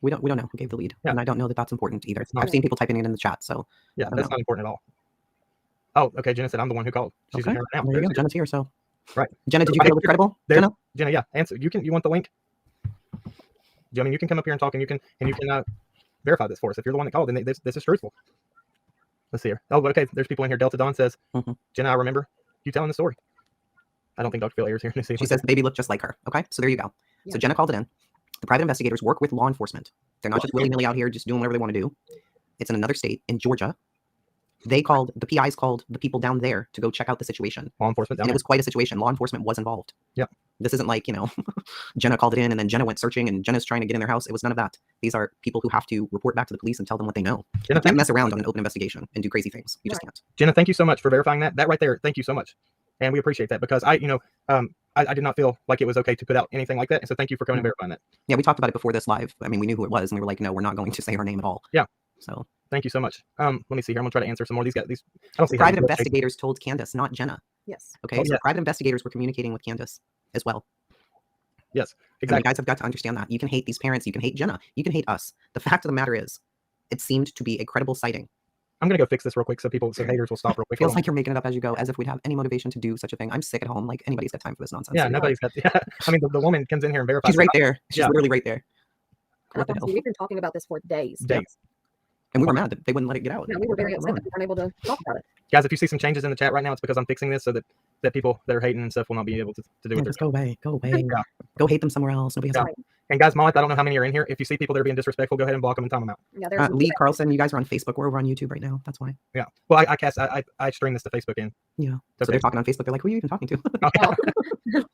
We don't know who gave the lead, Yeah. and I don't know that that's important either. It's not. I've seen people typing it in the chat, so Yeah, I don't that's know. not important at all. Oh, okay. Jenna said I'm the one who called. She's Okay, in here right now. there you go. Jenna's here, so Right. Jenna, did you I feel hate it was credible? there's Jenna, Jenna, yeah. Answer. You want the link? I mean, you can come up here and talk, and you can verify this for us if you're the one that called. And this is truthful. Let's see here. Oh, okay. There's people in here. Delta Dawn says, Jenna, I remember you telling the story. I don't think Dr. Phil Ayers here. She says the baby looked just like her. Okay, so there you go. Yeah. So Jenna called it in. The private investigators work with law enforcement. They're not just willy-nilly out here just doing whatever they want to do. It's in another state, in Georgia. The PIs called the people down there to go check out the situation. Law enforcement down and there. It was quite a situation. Law enforcement was involved. Yeah. This isn't like, Jenna called it in and then Jenna went searching and Jenna's trying to get in their house. It was none of that. These are people who have to report back to the police and tell them what they know. You can't mess around on an open investigation and do crazy things. You just can't. Jenna, thank you so much for verifying that. That right there, thank you so much. And we appreciate that because I did not feel like it was okay to put out anything like that. And so thank you for coming and verifying that. Yeah, we talked about it before this live. I mean, we knew who it was and we were like, no, we're not going to say her name at all. Yeah. So thank you so much. Let me see here. I'm gonna try to answer some more. These guys, I don't see private investigators told Candace, not Jenna. Yes. Okay. So private investigators were communicating with Candace as well. Yes, exactly. And you guys have got to understand that. You can hate these parents. You can hate Jenna. You can hate us. The fact of the matter is, it seemed to be a credible sighting. I'm gonna go fix this real quick so haters will stop real quick. Feels like you're making it up as you go, as if we'd have any motivation to do such a thing. I'm sick at home. Like anybody's got time for this nonsense. Yeah, nobody's got. Yeah. I mean, the woman comes in here and verifies. She's right there. She's literally right there. We've been talking about this for days. And we were mad that they wouldn't let it get out. Yeah, we were very upset that we weren't able to talk about it. Guys, if you see some changes in the chat right now, it's because I'm fixing this so that people that are hating and stuff will not be able to do it. Just go away. Go away. Yeah. Go hate them somewhere else. Nobody has to. And guys, Molly, I don't know how many are in here. If you see people that are being disrespectful, go ahead and block them and time them out. Yeah, Lee Carlson, you guys are on Facebook. We're over on YouTube right now. That's why. Yeah. Well, I stream this to Facebook in. Yeah. So they're talking on Facebook. They're like, who are you even talking to?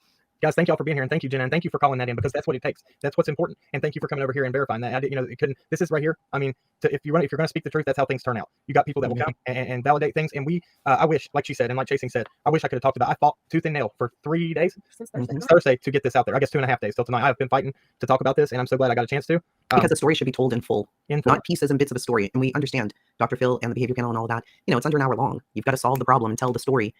Guys, thank y'all for being here, and thank you, Jenna, and thank you for calling that in because that's what it takes. That's what's important, and thank you for coming over here and verifying that. It couldn't. This is right here. I mean, if you're going to speak the truth, that's how things turn out. You got people that will come and validate things, and I wish, like she said, and like Chasing said, I wish I could have talked about. I fought tooth and nail for 3 days since Thursday to get this out there. I guess 2.5 days till tonight. I've been fighting to talk about this, and I'm so glad I got a chance to. Because the story should be told in full, not pieces and bits of a story. And we understand Dr. Phil and the behavior panel and all that. It's under an hour long. You've got to solve the problem and tell the story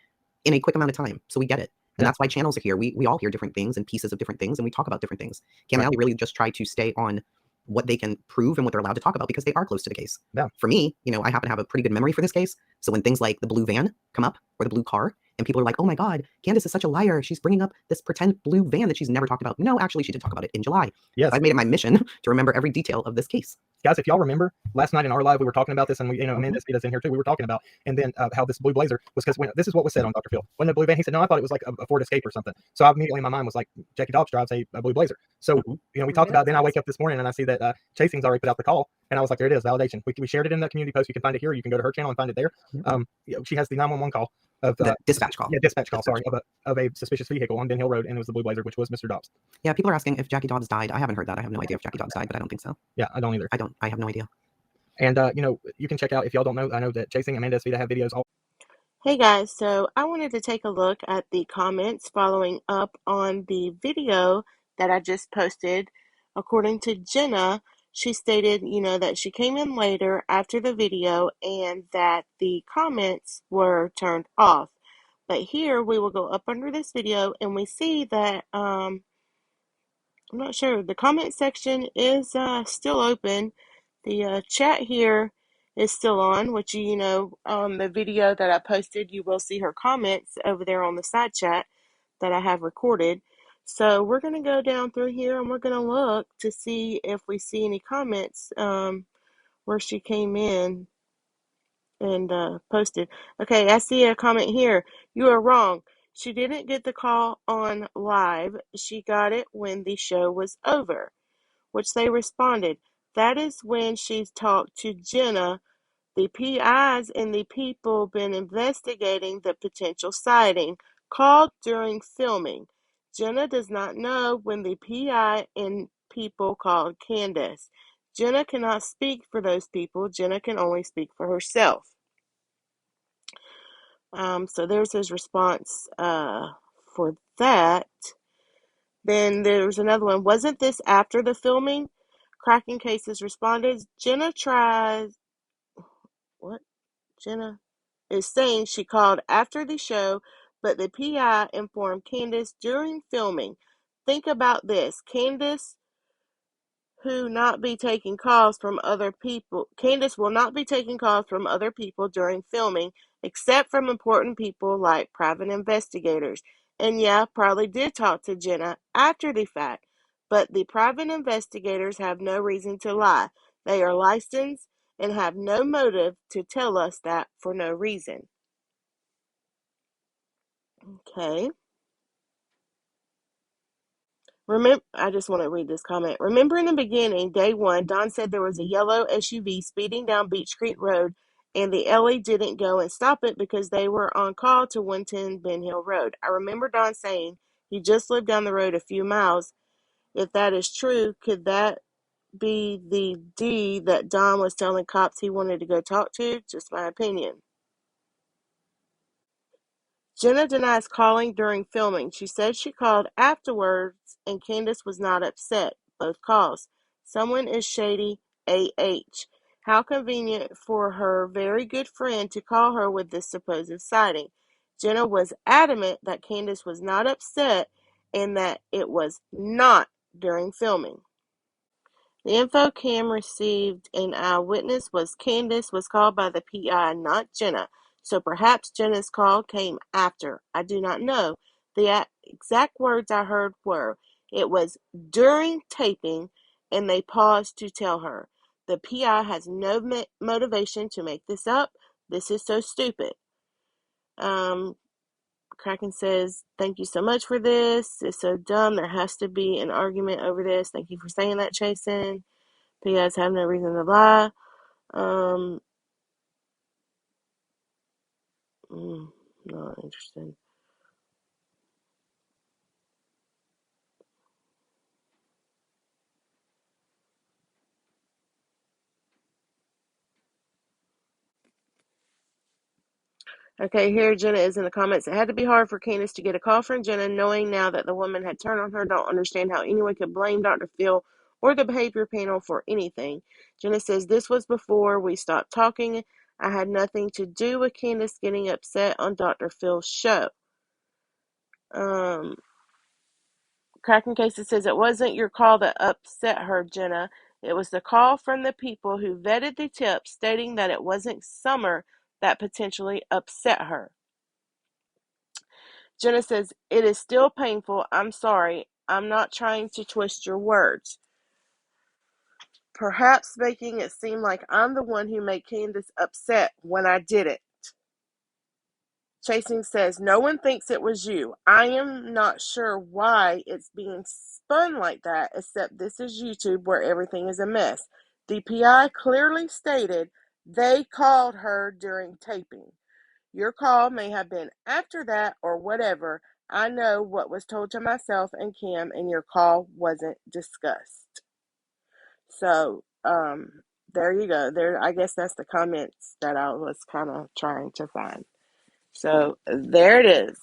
in a quick amount of time. So we get it. And that's why channels are here. We all hear different things and pieces of different things, and we talk about different things. Cam and Allie really just try to stay on what they can prove and what they're allowed to talk about because they are close to the case. Yeah. For me, I happen to have a pretty good memory for this case. So when things like the blue van come up or the blue car, and people are like, oh my God, Candace is such a liar. She's bringing up this pretend blue van that she's never talked about. No, actually, she did talk about it in July. Yes. So I've made it my mission to remember every detail of this case. Guys, if y'all remember, last night in our live, we were talking about this, and Amanda's in here too. We were talking about, and then how this blue blazer was because this is what was said on Dr. Phil. When the blue van, he said, no, I thought it was like a Ford Escape or something. So immediately my mind was like, Jackie Dobbs drives a blue blazer. So, we talked about it. Then I wake up this morning and I see that Chasing's already put out the call, and I was like, there it is, validation. We shared it in the community post. You can find it here. You can go to her channel and find it there. She has the 911 call. Of dispatch call. Yeah, dispatch call. Sorry, of a suspicious vehicle on Ben Hill Road, and it was the blue blazer, which was Mr. Dobbs. Yeah, people are asking if Jackie Dobbs died. I haven't heard that. I have no idea if Jackie Dobbs died, but I don't think so. Yeah, I don't either. I have no idea. And you can check out if y'all don't know. I know that Chasing Amanda Svita have videos. Hey guys, so I wanted to take a look at the comments following up on the video that I just posted. According to Jenna, she stated, that she came in later after the video and that the comments were turned off. But here we will go up under this video and we see that, I'm not sure, the comment section is still open. The chat here is still on, which, on the video that I posted, you will see her comments over there on the side chat that I have recorded. So we're going to go down through here and we're going to look to see if we see any comments where she came in and posted. Okay, I see a comment here. You are wrong. She didn't get the call on live. She got it when the show was over, which they responded. That is when she's talked to Jenna. The PIs and the people been investigating the potential sighting called during filming. Jenna does not know when the PI and people called Candace. Jenna cannot speak for those people. Jenna can only speak for herself. So there's his response for that. Then there's another one. Wasn't this after the filming? Cracking Cases responded. Jenna is saying she called after the show, but the PI informed Candace during filming. Think about this. Candace, who not be taking calls from other people. Candace will not be taking calls from other people during filming, except from important people like private investigators. And yeah, probably did talk to Jenna after the fact, but the private investigators have no reason to lie. They are licensed and have no motive to tell us that for no reason. Okay. I just want to read this comment. Remember in the beginning, day one, Don said there was a yellow SUV speeding down Beach Creek Road, and the Ellie didn't go and stop it because they were on call to 110 Ben Hill Road. I remember Don saying he just lived down the road a few miles. If that is true, could that be the D that Don was telling cops he wanted to go talk to? Just my opinion. Jenna denies calling during filming. She said she called afterwards and Candace was not upset. Both calls. Someone is shady. AH. How convenient for her very good friend to call her with this supposed sighting. Jenna was adamant that Candace was not upset and that it was not during filming. The info Cam received an eyewitness was Candace was called by the PI, not Jenna. So perhaps Jenna's call came after. I do not know. The exact words I heard were, it was during taping and they paused to tell her. The PI has no motivation to make this up. This is so stupid. Kraken says, thank you so much for this. It's so dumb. There has to be an argument over this. Thank you for saying that, Chasen. PIs have no reason to lie. Not interested. Okay, here Jenna is in the comments. It had to be hard for Candace to get a call from Jenna, knowing now that the woman had turned on her. Don't understand how anyone could blame Dr. Phil or the behavior panel for anything. Jenna says, this was before we stopped talking. I had nothing to do with Candace getting upset on Dr. Phil's show. Cracking Cases says, it wasn't your call that upset her, Jenna. It was the call from the people who vetted the tip stating that it wasn't Summer that potentially upset her. Jenna says, it is still painful. I'm sorry. I'm not trying to twist your words. Perhaps making it seem like I'm the one who made Candace upset when I didn't. Chasing says, no one thinks it was you. I am not sure why it's being spun like that, except this is YouTube where everything is a mess. The PI clearly stated they called her during taping. Your call may have been after that or whatever. I know what was told to myself and Kim, and your call wasn't discussed. So, there you go. I guess that's the comments that I was kind of trying to find. So there it is.